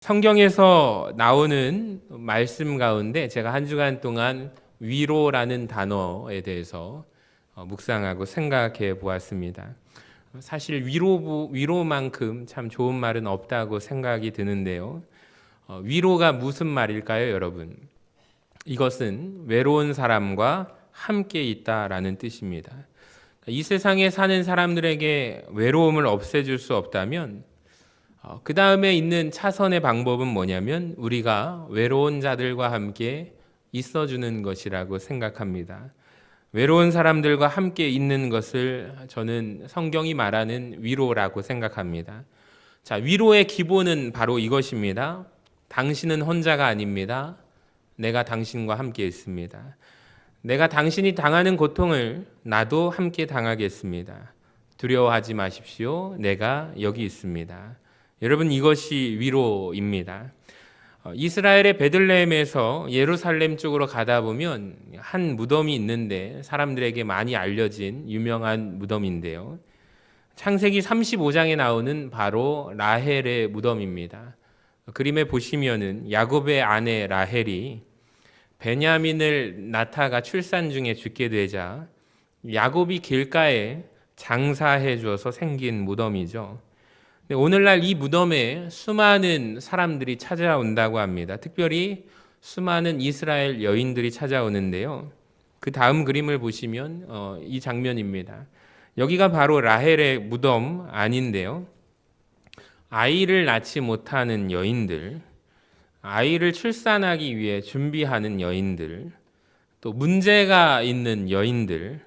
성경에서 나오는 말씀 가운데 제가 한 주간 동안 위로라는 단어에 대해서 묵상하고 생각해 보았습니다. 사실 위로만큼 참 좋은 말은 없다고 생각이 드는데요. 위로가 무슨 말일까요, 여러분? 이것은 외로운 사람과 함께 있다라는 뜻입니다. 이 세상에 사는 사람들에게 외로움을 없애줄 수 없다면 그 다음에 있는 차선의 방법은 뭐냐면 우리가 외로운 자들과 함께 있어주는 것이라고 생각합니다. 외로운 사람들과 함께 있는 것을 저는 성경이 말하는 위로라고 생각합니다. 자, 위로의 기본은 바로 이것입니다. 당신은 혼자가 아닙니다. 내가 당신과 함께 있습니다. 내가 당신이 당하는 고통을 나도 함께 당하겠습니다. 두려워하지 마십시오. 내가 여기 있습니다. 여러분, 이것이 위로입니다. 이스라엘의 베들레헴에서 예루살렘 쪽으로 가다 보면 한 무덤이 있는데 사람들에게 많이 알려진 유명한 무덤인데요. 창세기 35장에 나오는 바로 라헬의 무덤입니다. 그림에 보시면은 야곱의 아내 라헬이 베냐민을 낳다가 출산 중에 죽게 되자 야곱이 길가에 장사해 주어서 생긴 무덤이죠. 오늘날 이 무덤에 수많은 사람들이 찾아온다고 합니다. 특별히 수많은 이스라엘 여인들이 찾아오는데요. 그 다음 그림을 보시면 이 장면입니다. 여기가 바로 라헬의 무덤 안인데요. 아이를 낳지 못하는 여인들, 아이를 출산하기 위해 준비하는 여인들, 또 문제가 있는 여인들,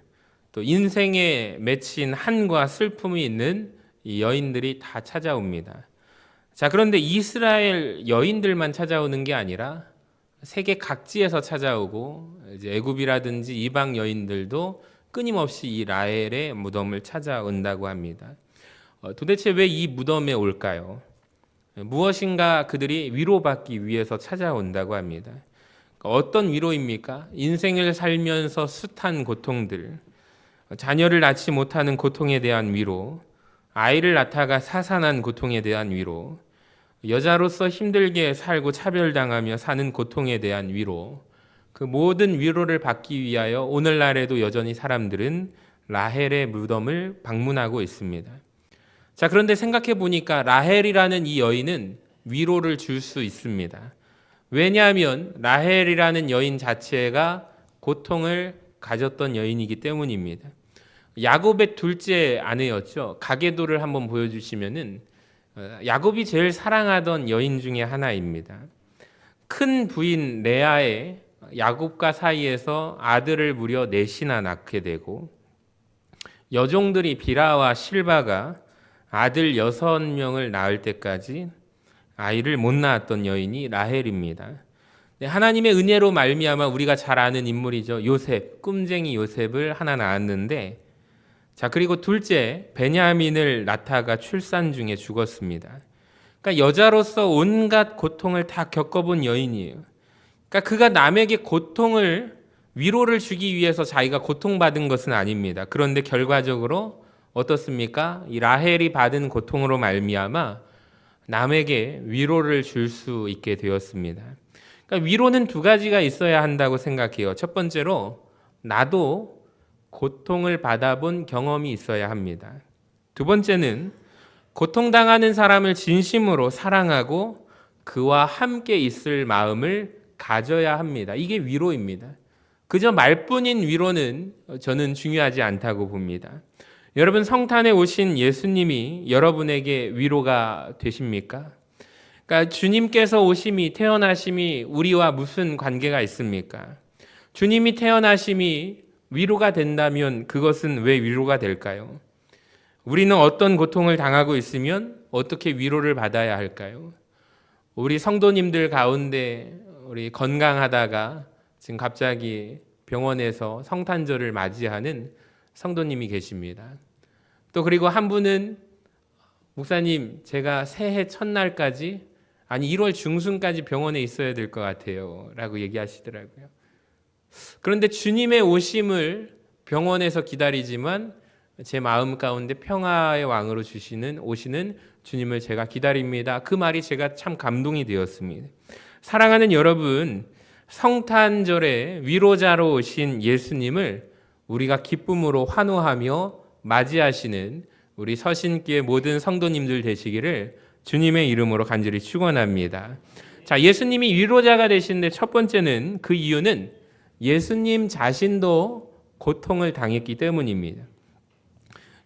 또 인생에 맺힌 한과 슬픔이 있는 이 여인들이 다 찾아옵니다. 자, 그런데 이스라엘 여인들만 찾아오는 게 아니라 세계 각지에서 찾아오고 이제 애굽이라든지 이방 여인들도 끊임없이 이 라헬의 무덤을 찾아온다고 합니다. 도대체 왜 이 무덤에 올까요? 무엇인가 그들이 위로받기 위해서 찾아온다고 합니다. 어떤 위로입니까? 인생을 살면서 숱한 고통들, 자녀를 낳지 못하는 고통에 대한 위로, 아이를 낳다가 사산한 고통에 대한 위로, 여자로서 힘들게 살고 차별당하며 사는 고통에 대한 위로, 그 모든 위로를 받기 위하여 오늘날에도 여전히 사람들은 라헬의 무덤을 방문하고 있습니다. 자, 그런데 생각해 보니까 라헬이라는 이 여인은 위로를 줄 수 있습니다. 왜냐하면 라헬이라는 여인 자체가 고통을 가졌던 여인이기 때문입니다. 야곱의 둘째 아내였죠. 가계도를 한번 보여주시면은 야곱이 제일 사랑하던 여인 중에 하나입니다. 큰 부인 레아의 야곱과 사이에서 아들을 무려 넷이나 낳게 되고 여종들이 비라와 실바가 아들 6명을 낳을 때까지 아이를 못 낳았던 여인이 라헬입니다. 하나님의 은혜로 말미암아 우리가 잘 아는 인물이죠. 요셉, 꿈쟁이 요셉을 하나 낳았는데, 자, 그리고 둘째 베냐민을 낳다가 출산 중에 죽었습니다. 그러니까 여자로서 온갖 고통을 다 겪어본 여인이에요. 그러니까 그가 남에게 고통을 위로를 주기 위해서 자기가 고통받은 것은 아닙니다. 그런데 결과적으로 어떻습니까? 이 라헬이 받은 고통으로 말미암아 남에게 위로를 줄 수 있게 되었습니다. 그러니까 위로는 두 가지가 있어야 한다고 생각해요. 첫 번째로 나도 고통을 받아본 경험이 있어야 합니다. 두 번째는 고통당하는 사람을 진심으로 사랑하고 그와 함께 있을 마음을 가져야 합니다. 이게 위로입니다. 그저 말뿐인 위로는 저는 중요하지 않다고 봅니다. 여러분, 성탄에 오신 예수님이 여러분에게 위로가 되십니까? 그러니까 주님께서 오심이, 태어나심이 우리와 무슨 관계가 있습니까? 주님이 태어나심이 위로가 된다면 그것은 왜 위로가 될까요? 우리는 어떤 고통을 당하고 있으면 어떻게 위로를 받아야 할까요? 우리 성도님들 가운데 우리 건강하다가 지금 갑자기 병원에서 성탄절을 맞이하는 성도님이 계십니다. 또 그리고 한 분은 목사님, 제가 새해 첫날까지, 아니 1월 중순까지 병원에 있어야 될 것 같아요 라고 얘기하시더라고요. 그런데 주님의 오심을 병원에서 기다리지만 제 마음 가운데 평화의 왕으로 오시는 주님을 제가 기다립니다. 그 말이 제가 참 감동이 되었습니다. 사랑하는 여러분, 성탄절에 위로자로 오신 예수님을 우리가 기쁨으로 환호하며 맞이하시는 우리 서신교회 모든 성도님들 되시기를 주님의 이름으로 간절히 축원합니다. 자, 예수님이 위로자가 되시는데 첫 번째는 그 이유는 예수님 자신도 고통을 당했기 때문입니다.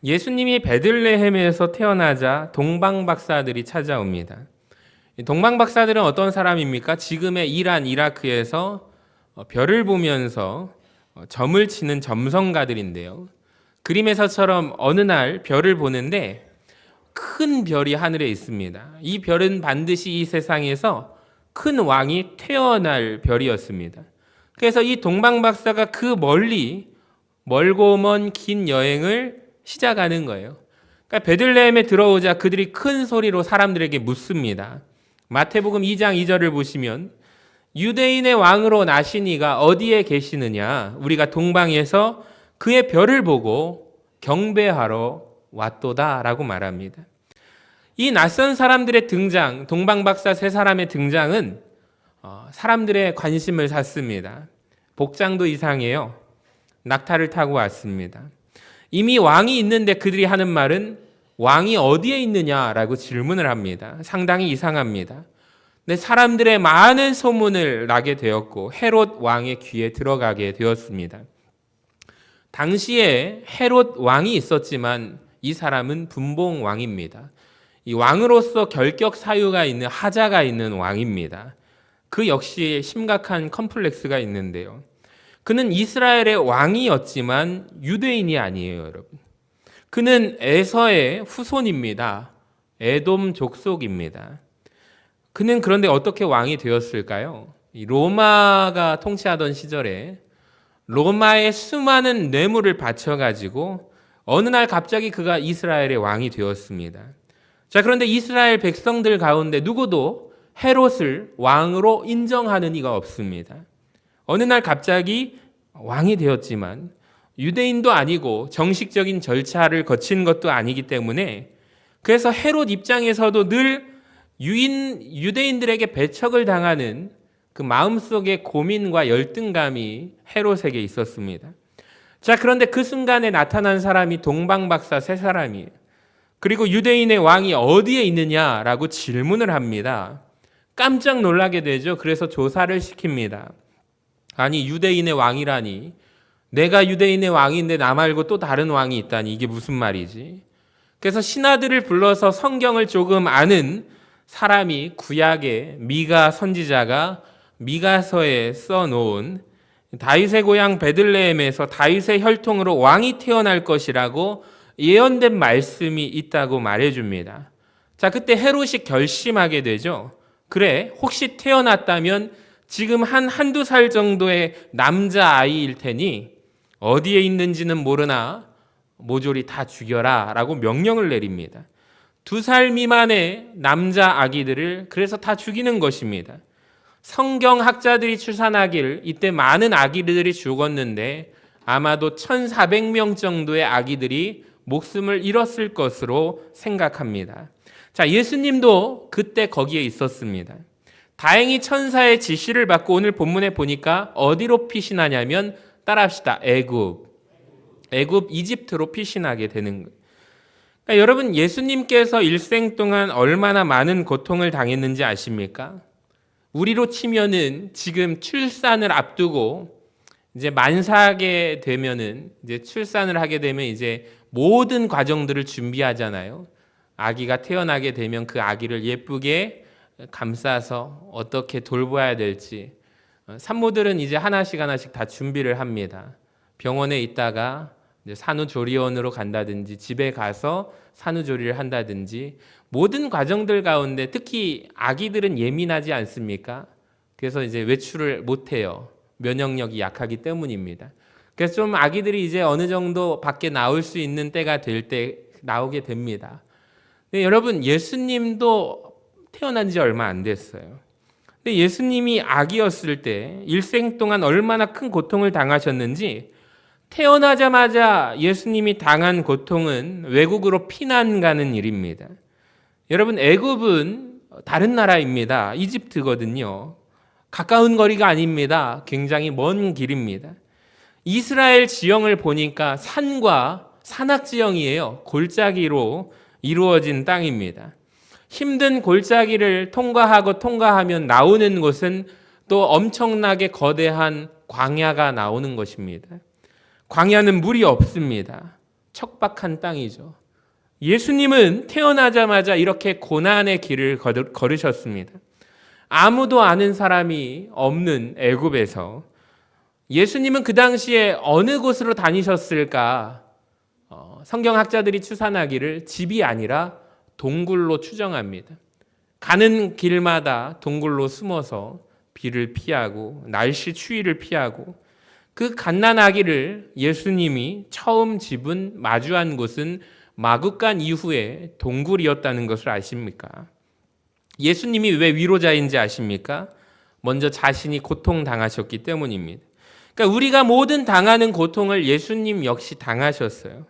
예수님이 베들레헴에서 태어나자 동방박사들이 찾아옵니다. 동방박사들은 어떤 사람입니까? 지금의 이란, 이라크에서 별을 보면서 점을 치는 점성가들인데요. 그림에서처럼 어느 날 별을 보는데 큰 별이 하늘에 있습니다. 이 별은 반드시 이 세상에서 큰 왕이 태어날 별이었습니다. 그래서 이 동방박사가 그 멀고 먼 긴 여행을 시작하는 거예요. 그러니까 베들레헴에 들어오자 그들이 큰 소리로 사람들에게 묻습니다. 마태복음 2장 2절을 보시면 유대인의 왕으로 나신 이가 어디에 계시느냐? 우리가 동방에서 그의 별을 보고 경배하러 왔도다라고 말합니다. 이 낯선 사람들의 등장, 동방박사 세 사람의 등장은 사람들의 관심을 샀습니다. 복장도 이상해요. 낙타를 타고 왔습니다. 이미 왕이 있는데 그들이 하는 말은 왕이 어디에 있느냐라고 질문을 합니다. 상당히 이상합니다. 근데 사람들의 많은 소문을 나게 되었고 헤롯 왕의 귀에 들어가게 되었습니다. 당시에 헤롯 왕이 있었지만 이 사람은 분봉 왕입니다. 이 왕으로서 결격 사유가 있는 하자가 있는 왕입니다. 그 역시 심각한 컴플렉스가 있는데요. 그는 이스라엘의 왕이었지만 유대인이 아니에요, 여러분. 그는 에서의 후손입니다. 에돔 족속입니다. 그는 그런데 어떻게 왕이 되었을까요? 로마가 통치하던 시절에 로마의 수많은 뇌물을 바쳐가지고 어느 날 갑자기 그가 이스라엘의 왕이 되었습니다. 자, 그런데 이스라엘 백성들 가운데 누구도 헤롯을 왕으로 인정하는 이가 없습니다. 어느 날 갑자기 왕이 되었지만 유대인도 아니고 정식적인 절차를 거친 것도 아니기 때문에 그래서 헤롯 입장에서도 늘 유대인들에게 배척을 당하는 그 마음속의 고민과 열등감이 헤롯에게 있었습니다. 자, 그런데 그 순간에 나타난 사람이 동방박사 세 사람이에요. 그리고 유대인의 왕이 어디에 있느냐라고 질문을 합니다. 깜짝 놀라게 되죠. 그래서 조사를 시킵니다. 아니, 유대인의 왕이라니, 내가 유대인의 왕인데 나 말고 또 다른 왕이 있다니, 이게 무슨 말이지? 그래서 신하들을 불러서 성경을 조금 아는 사람이 구약의 미가 선지자가 미가서에 써놓은 다윗의 고향 베들레헴에서 다윗의 혈통으로 왕이 태어날 것이라고 예언된 말씀이 있다고 말해줍니다. 자, 그때 헤롯이 결심하게 되죠. 그래, 혹시 태어났다면 지금 한두 살 정도의 남자아이일 테니 어디에 있는지는 모르나 모조리 다 죽여라 라고 명령을 내립니다. 2살 미만의 남자 아기들을 그래서 다 죽이는 것입니다. 성경학자들이 추산하기를 이때 많은 아기들이 죽었는데 아마도 1,400명 정도의 아기들이 목숨을 잃었을 것으로 생각합니다. 자, 예수님도 그때 거기에 있었습니다. 다행히 천사의 지시를 받고 오늘 본문에 보니까 어디로 피신하냐면 따라합시다. 애굽, 이집트로 피신하게 되는 거예요. 그러니까 여러분, 예수님께서 일생 동안 얼마나 많은 고통을 당했는지 아십니까? 우리로 치면은 지금 출산을 앞두고 이제 만삭에 되면은 이제 출산을 하게 되면 이제 모든 과정들을 준비하잖아요. 아기가 태어나게 되면 그 아기를 예쁘게 감싸서 어떻게 돌봐야 될지 산모들은 이제 하나씩 다 준비를 합니다. 병원에 있다가 이제 산후조리원으로 간다든지 집에 가서 산후조리를 한다든지 모든 과정들 가운데 특히 아기들은 예민하지 않습니까? 그래서 이제 외출을 못해요. 면역력이 약하기 때문입니다. 그래서 좀 아기들이 이제 어느 정도 밖에 나올 수 있는 때가 될 때 나오게 됩니다. 근데 여러분, 예수님도 태어난 지 얼마 안 됐어요. 근데 예수님이 아기였을 때 일생 동안 얼마나 큰 고통을 당하셨는지 태어나자마자 예수님이 당한 고통은 외국으로 피난 가는 일입니다. 여러분, 애굽은 다른 나라입니다. 이집트거든요. 가까운 거리가 아닙니다. 굉장히 먼 길입니다. 이스라엘 지형을 보니까 산과 산악지형이에요. 골짜기로 이루어진 땅입니다. 힘든 골짜기를 통과하면 나오는 곳은 또 엄청나게 거대한 광야가 나오는 것입니다. 광야는 물이 없습니다. 척박한 땅이죠. 예수님은 태어나자마자 이렇게 고난의 길을 걸으셨습니다. 아무도 아는 사람이 없는 애굽에서 예수님은 그 당시에 어느 곳으로 다니셨을까? 성경학자들이 추산하기를 집이 아니라 동굴로 추정합니다. 가는 길마다 동굴로 숨어서 비를 피하고 날씨 추위를 피하고 그 갓난아기를 예수님이 처음 집은 마주한 곳은 마구간 이후에 동굴이었다는 것을 아십니까? 예수님이 왜 위로자인지 아십니까? 먼저 자신이 고통당하셨기 때문입니다. 그러니까 우리가 모든 당하는 고통을 예수님 역시 당하셨어요.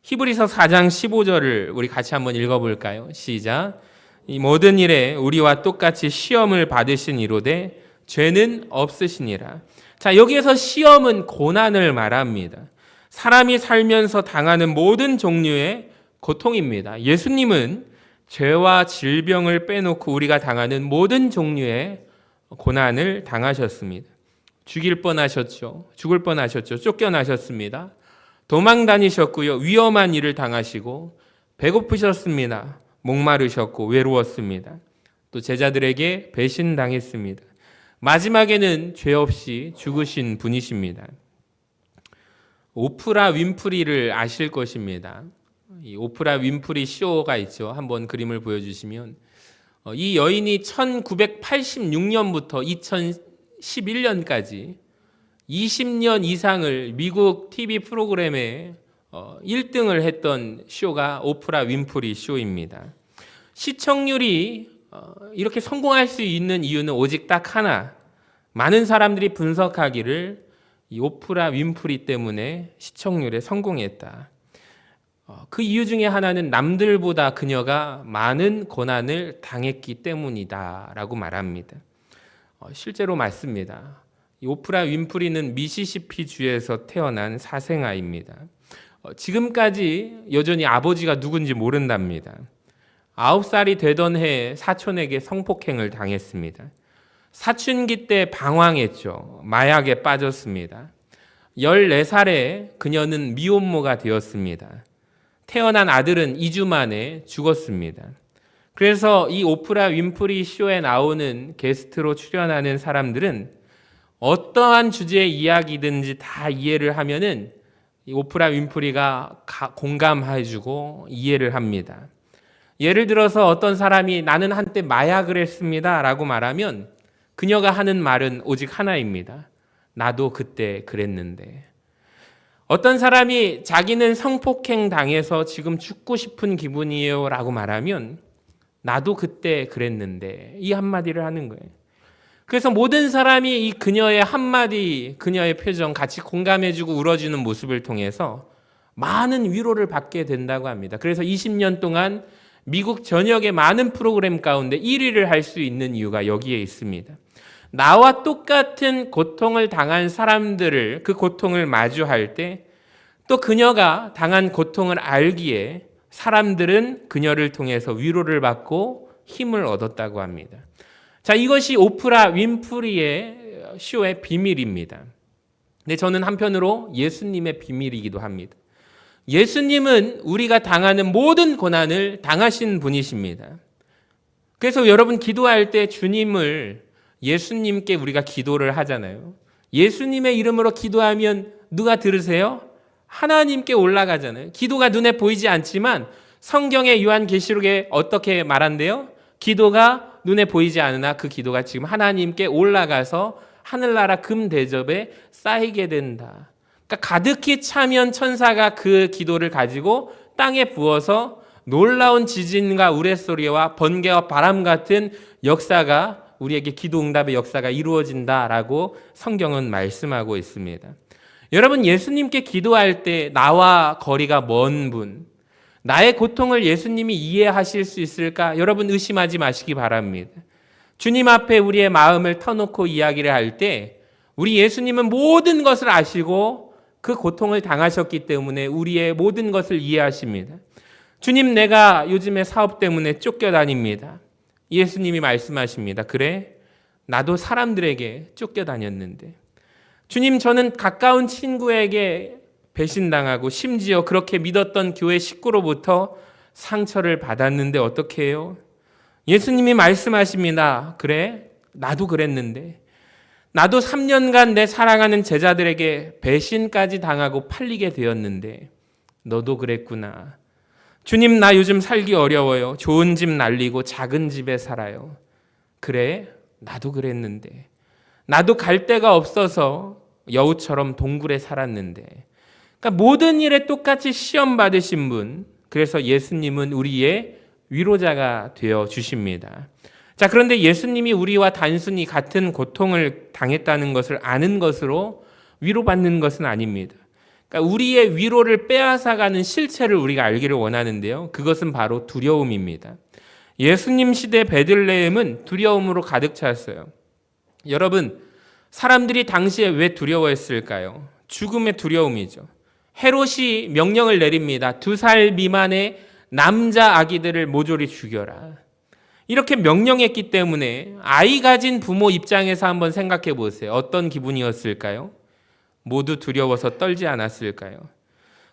히브리서 4장 15절을 우리 같이 한번 읽어볼까요? 시작. 이 모든 일에 우리와 똑같이 시험을 받으신 이로되 죄는 없으시니라. 자, 여기에서 시험은 고난을 말합니다. 사람이 살면서 당하는 모든 종류의 고통입니다. 예수님은 죄와 질병을 빼놓고 우리가 당하는 모든 종류의 고난을 당하셨습니다. 죽을 뻔하셨죠. 쫓겨나셨습니다. 도망 다니셨고요. 위험한 일을 당하시고 배고프셨습니다. 목마르셨고 외로웠습니다. 또 제자들에게 배신당했습니다. 마지막에는 죄 없이 죽으신 분이십니다. 오프라 윈프리를 아실 것입니다. 이 오프라 윈프리 쇼가 있죠. 한번 그림을 보여주시면 이 여인이 1986년부터 2011년까지 20년 이상을 미국 TV 프로그램에 1등을 했던 쇼가 오프라 윈프리 쇼입니다. 시청률이 이렇게 성공할 수 있는 이유는 오직 딱 하나. 많은 사람들이 분석하기를 이 오프라 윈프리 때문에 시청률에 성공했다. 그 이유 중에 하나는 남들보다 그녀가 많은 고난을 당했기 때문이다라고 말합니다. 실제로 맞습니다. 이 오프라 윈프리는 미시시피 주에서 태어난 사생아입니다. 지금까지 여전히 아버지가 누군지 모른답니다. 9살이 되던 해에 사촌에게 성폭행을 당했습니다. 사춘기 때 방황했죠. 마약에 빠졌습니다. 14살에 그녀는 미혼모가 되었습니다. 태어난 아들은 2주 만에 죽었습니다. 그래서 이 오프라 윈프리 쇼에 나오는 게스트로 출연하는 사람들은 어떠한 주제의 이야기든지 다 이해를 하면은 이 오프라 윈프리가 공감해주고 이해를 합니다. 예를 들어서 어떤 사람이 나는 한때 마약을 했습니다 라고 말하면 그녀가 하는 말은 오직 하나입니다. 나도 그때 그랬는데. 어떤 사람이 자기는 성폭행 당해서 지금 죽고 싶은 기분이에요 라고 말하면 나도 그때 그랬는데 이 한마디를 하는 거예요. 그래서 모든 사람이 이 그녀의 한마디, 그녀의 표정 같이 공감해주고 울어주는 모습을 통해서 많은 위로를 받게 된다고 합니다. 그래서 20년 동안 미국 전역의 많은 프로그램 가운데 1위를 할 수 있는 이유가 여기에 있습니다. 나와 똑같은 고통을 당한 사람들을 그 고통을 마주할 때 또 그녀가 당한 고통을 알기에 사람들은 그녀를 통해서 위로를 받고 힘을 얻었다고 합니다. 자, 이것이 오프라 윈프리의 쇼의 비밀입니다. 근데 저는 한편으로 예수님의 비밀이기도 합니다. 예수님은 우리가 당하는 모든 고난을 당하신 분이십니다. 그래서 여러분 기도할 때 주님을 예수님께 우리가 기도를 하잖아요. 예수님의 이름으로 기도하면 누가 들으세요? 하나님께 올라가잖아요. 기도가 눈에 보이지 않지만 성경의 요한계시록에 어떻게 말한대요? 기도가 눈에 보이지 않으나 그 기도가 지금 하나님께 올라가서 하늘나라 금대접에 쌓이게 된다. 그러니까 가득히 차면 천사가 그 기도를 가지고 땅에 부어서 놀라운 지진과 우레소리와 번개와 바람 같은 역사가 우리에게 기도 응답의 역사가 이루어진다라고 성경은 말씀하고 있습니다. 여러분, 예수님께 기도할 때 나와 거리가 먼 분, 나의 고통을 예수님이 이해하실 수 있을까? 여러분 의심하지 마시기 바랍니다. 주님 앞에 우리의 마음을 터놓고 이야기를 할 때 우리 예수님은 모든 것을 아시고 그 고통을 당하셨기 때문에 우리의 모든 것을 이해하십니다. 주님, 내가 요즘에 사업 때문에 쫓겨다닙니다. 예수님이 말씀하십니다. 그래? 나도 사람들에게 쫓겨다녔는데. 주님, 저는 가까운 친구에게 배신당하고 심지어 그렇게 믿었던 교회 식구로부터 상처를 받았는데 어떻게 해요? 예수님이 말씀하십니다. 그래? 나도 그랬는데. 나도 3년간 내 사랑하는 제자들에게 배신까지 당하고 팔리게 되었는데 너도 그랬구나. 주님, 나 요즘 살기 어려워요. 좋은 집 날리고 작은 집에 살아요. 그래? 나도 그랬는데. 나도 갈 데가 없어서 여우처럼 동굴에 살았는데. 그러니까 모든 일에 똑같이 시험 받으신 분, 그래서 예수님은 우리의 위로자가 되어 주십니다. 자, 그런데 예수님이 우리와 단순히 같은 고통을 당했다는 것을 아는 것으로 위로받는 것은 아닙니다. 그러니까 우리의 위로를 빼앗아가는 실체를 우리가 알기를 원하는데요. 그것은 바로 두려움입니다. 예수님 시대 베들레헴은 두려움으로 가득 찼어요. 여러분, 사람들이 당시에 왜 두려워했을까요? 죽음의 두려움이죠. 헤롯이 명령을 내립니다. 2살 미만의 남자 아기들을 모조리 죽여라. 이렇게 명령했기 때문에 아이 가진 부모 입장에서 한번 생각해 보세요. 어떤 기분이었을까요? 모두 두려워서 떨지 않았을까요?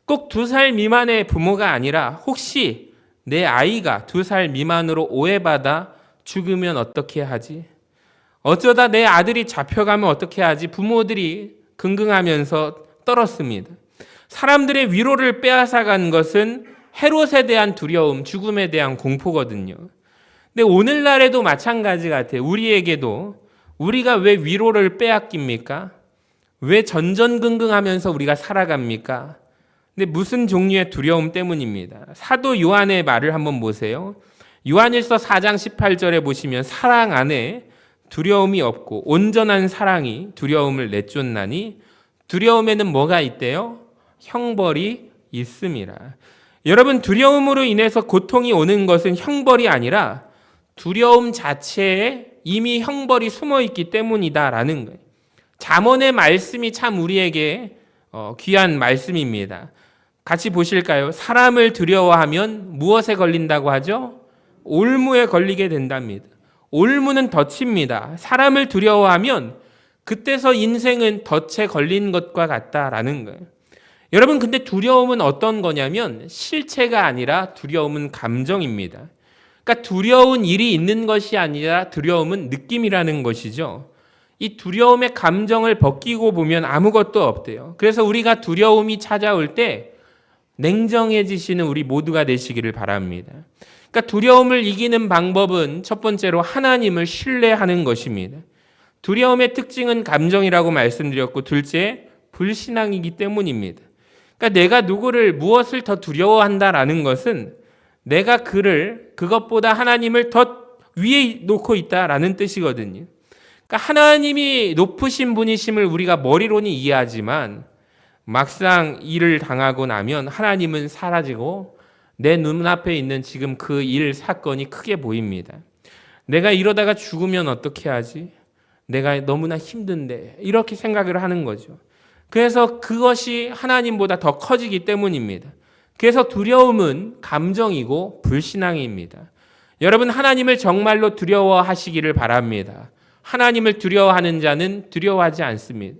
꼭 2살 미만의 부모가 아니라 혹시 내 아이가 2살 미만으로 오해받아 죽으면 어떻게 하지? 어쩌다 내 아들이 잡혀가면 어떻게 하지? 부모들이 긍긍하면서 떨었습니다. 사람들의 위로를 빼앗아간 것은 헤롯에 대한 두려움, 죽음에 대한 공포거든요. 근데 오늘날에도 마찬가지 같아요. 우리에게도 우리가 왜 위로를 빼앗깁니까? 왜 전전긍긍하면서 우리가 살아갑니까? 근데 무슨 종류의 두려움 때문입니다. 사도 요한의 말을 한번 보세요. 요한일서 4장 18절에 보시면 사랑 안에 두려움이 없고 온전한 사랑이 두려움을 내쫓나니 두려움에는 뭐가 있대요? 형벌이 있음이라. 여러분, 두려움으로 인해서 고통이 오는 것은 형벌이 아니라 두려움 자체에 이미 형벌이 숨어 있기 때문이다라는 거예요. 잠언의 말씀이 참 우리에게 귀한 말씀입니다. 같이 보실까요? 사람을 두려워하면 무엇에 걸린다고 하죠? 올무에 걸리게 된답니다. 올무는 덫입니다. 사람을 두려워하면 그때서 인생은 덫에 걸린 것과 같다라는 거예요. 여러분, 근데 두려움은 어떤 거냐면 실체가 아니라 두려움은 감정입니다. 그러니까 두려운 일이 있는 것이 아니라 두려움은 느낌이라는 것이죠. 이 두려움의 감정을 벗기고 보면 아무것도 없대요. 그래서 우리가 두려움이 찾아올 때 냉정해지시는 우리 모두가 되시기를 바랍니다. 그러니까 두려움을 이기는 방법은 첫 번째로 하나님을 신뢰하는 것입니다. 두려움의 특징은 감정이라고 말씀드렸고, 둘째, 불신앙이기 때문입니다. 그러니까 내가 누구를 무엇을 더 두려워한다라는 것은 내가 그것보다 하나님을 더 위에 놓고 있다라는 뜻이거든요. 그러니까 하나님이 높으신 분이심을 우리가 머리로는 이해하지만 막상 일을 당하고 나면 하나님은 사라지고 내 눈앞에 있는 지금 그 일 사건이 크게 보입니다. 내가 이러다가 죽으면 어떻게 하지? 내가 너무나 힘든데, 이렇게 생각을 하는 거죠. 그래서 그것이 하나님보다 더 커지기 때문입니다. 그래서 두려움은 감정이고 불신앙입니다. 여러분, 하나님을 정말로 두려워하시기를 바랍니다. 하나님을 두려워하는 자는 두려워하지 않습니다.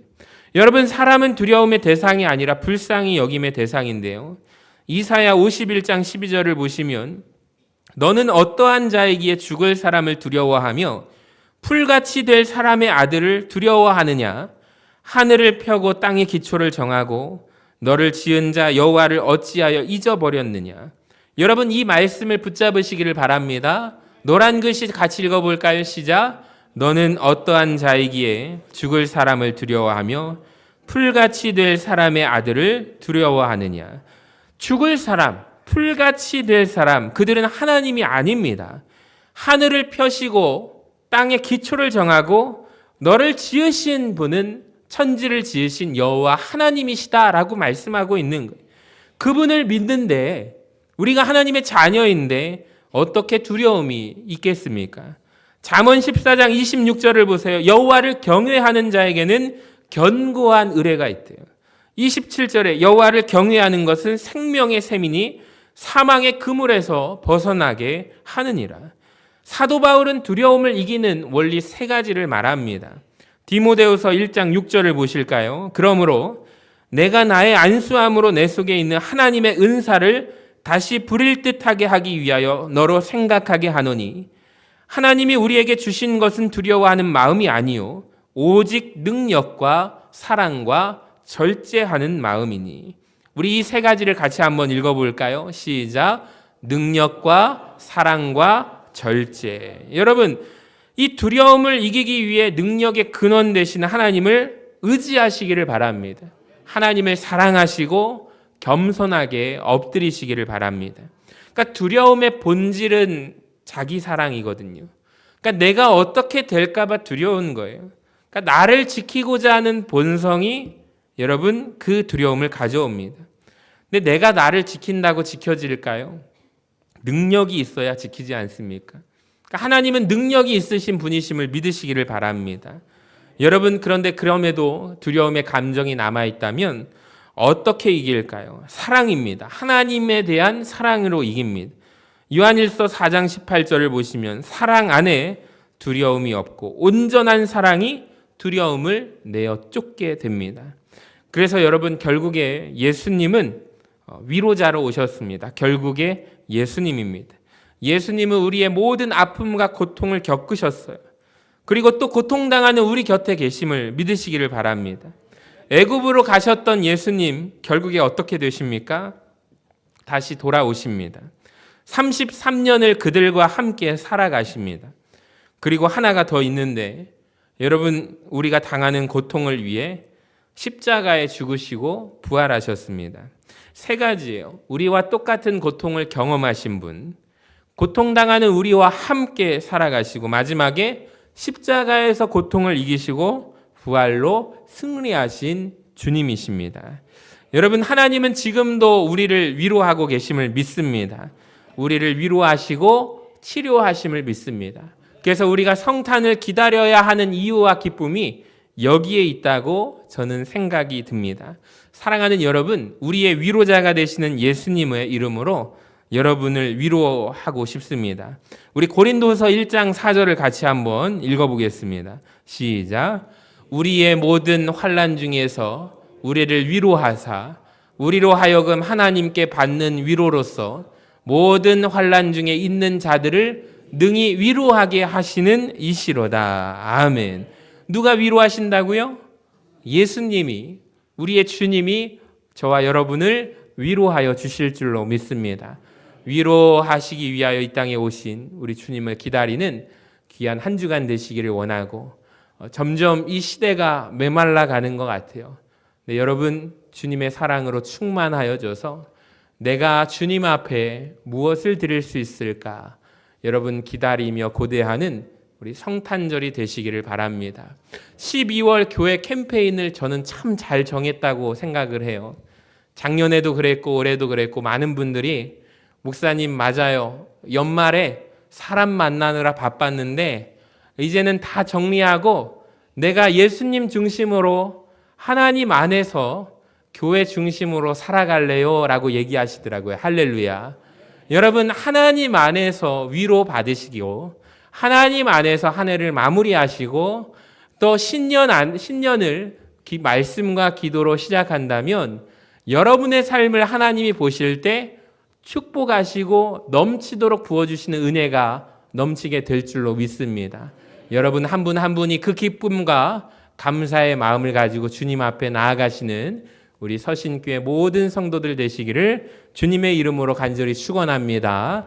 여러분, 사람은 두려움의 대상이 아니라 불쌍히 여김의 대상인데요. 이사야 51장 12절을 보시면 너는 어떠한 자이기에 죽을 사람을 두려워하며 풀같이 될 사람의 아들을 두려워하느냐? 하늘을 펴고 땅의 기초를 정하고 너를 지은 자 여호와를 어찌하여 잊어버렸느냐? 여러분, 이 말씀을 붙잡으시기를 바랍니다. 노란 글씨 같이 읽어볼까요? 시작. 너는 어떠한 자이기에 죽을 사람을 두려워하며 풀같이 될 사람의 아들을 두려워하느냐? 죽을 사람, 풀같이 될 사람, 그들은 하나님이 아닙니다. 하늘을 펴시고 땅의 기초를 정하고 너를 지으신 분은 천지를 지으신 여호와 하나님이시다라고 말씀하고 있는 거예요. 그분을 믿는데 우리가 하나님의 자녀인데 어떻게 두려움이 있겠습니까? 잠언 14장 26절을 보세요. 여호와를 경외하는 자에게는 견고한 의뢰가 있대요. 27절에 여호와를 경외하는 것은 생명의 샘이니 사망의 그물에서 벗어나게 하느니라. 사도 바울은 두려움을 이기는 원리 세 가지를 말합니다. 디모데후서 1장 6절을 보실까요? 그러므로 내가 나의 안수함으로 내 속에 있는 하나님의 은사를 다시 부릴 듯하게 하기 위하여 너로 생각하게 하노니 하나님이 우리에게 주신 것은 두려워하는 마음이 아니요 오직 능력과 사랑과 절제하는 마음이니. 우리 이 세 가지를 같이 한번 읽어볼까요? 시작. 능력과 사랑과 절제. 여러분, 이 두려움을 이기기 위해 능력의 근원 되시는 하나님을 의지하시기를 바랍니다. 하나님을 사랑하시고 겸손하게 엎드리시기를 바랍니다. 그러니까 두려움의 본질은 자기 사랑이거든요. 그러니까 내가 어떻게 될까봐 두려운 거예요. 그러니까 나를 지키고자 하는 본성이 여러분 그 두려움을 가져옵니다. 근데 내가 나를 지킨다고 지켜질까요? 능력이 있어야 지키지 않습니까? 그러니까 하나님은 능력이 있으신 분이심을 믿으시기를 바랍니다. 여러분, 그런데 그럼에도 두려움의 감정이 남아있다면 어떻게 이길까요? 사랑입니다. 하나님에 대한 사랑으로 이깁니다. 요한일서 4장 18절을 보시면 사랑 안에 두려움이 없고 온전한 사랑이 두려움을 내어 쫓게 됩니다. 그래서 여러분, 결국에 예수님은 위로자로 오셨습니다. 결국에 예수님입니다. 예수님은 우리의 모든 아픔과 고통을 겪으셨어요. 그리고 또 고통당하는 우리 곁에 계심을 믿으시기를 바랍니다. 애굽으로 가셨던 예수님 결국에 어떻게 되십니까? 다시 돌아오십니다. 33년을 그들과 함께 살아가십니다. 그리고 하나가 더 있는데 여러분, 우리가 당하는 고통을 위해 십자가에 죽으시고 부활하셨습니다. 세 가지예요. 우리와 똑같은 고통을 경험하신 분, 고통당하는 우리와 함께 살아가시고 마지막에 십자가에서 고통을 이기시고 부활로 승리하신 주님이십니다. 여러분, 하나님은 지금도 우리를 위로하고 계심을 믿습니다. 우리를 위로하시고 치료하심을 믿습니다. 그래서 우리가 성탄을 기다려야 하는 이유와 기쁨이 여기에 있다고 저는 생각이 듭니다. 사랑하는 여러분, 우리의 위로자가 되시는 예수님의 이름으로 여러분을 위로하고 싶습니다. 우리 고린도서 1장 4절을 같이 한번 읽어보겠습니다. 시작. 우리의 모든 환난 중에서 우리를 위로하사 우리로 하여금 하나님께 받는 위로로서 모든 환난 중에 있는 자들을 능히 위로하게 하시는 이시로다. 아멘. 누가 위로하신다고요? 예수님이, 우리의 주님이 저와 여러분을 위로하여 주실 줄로 믿습니다. 위로하시기 위하여 이 땅에 오신 우리 주님을 기다리는 귀한 한 주간 되시기를 원하고 점점 이 시대가 메말라 가는 것 같아요. 네, 여러분, 주님의 사랑으로 충만하여져서 내가 주님 앞에 무엇을 드릴 수 있을까? 여러분 기다리며 고대하는 우리 성탄절이 되시기를 바랍니다. 12월 교회 캠페인을 저는 참 잘 정했다고 생각을 해요. 작년에도 그랬고 올해도 그랬고 많은 분들이 목사님 맞아요. 연말에 사람 만나느라 바빴는데 이제는 다 정리하고 내가 예수님 중심으로 하나님 안에서 교회 중심으로 살아갈래요 라고 얘기하시더라고요. 할렐루야. 여러분, 하나님 안에서 위로 받으시고 하나님 안에서 한 해를 마무리하시고 또 신년을 말씀과 기도로 시작한다면 여러분의 삶을 하나님이 보실 때 축복하시고 넘치도록 부어주시는 은혜가 넘치게 될 줄로 믿습니다. 여러분 한 분 한 분이 그 기쁨과 감사의 마음을 가지고 주님 앞에 나아가시는 우리 서신교회 모든 성도들 되시기를 주님의 이름으로 간절히 축원합니다.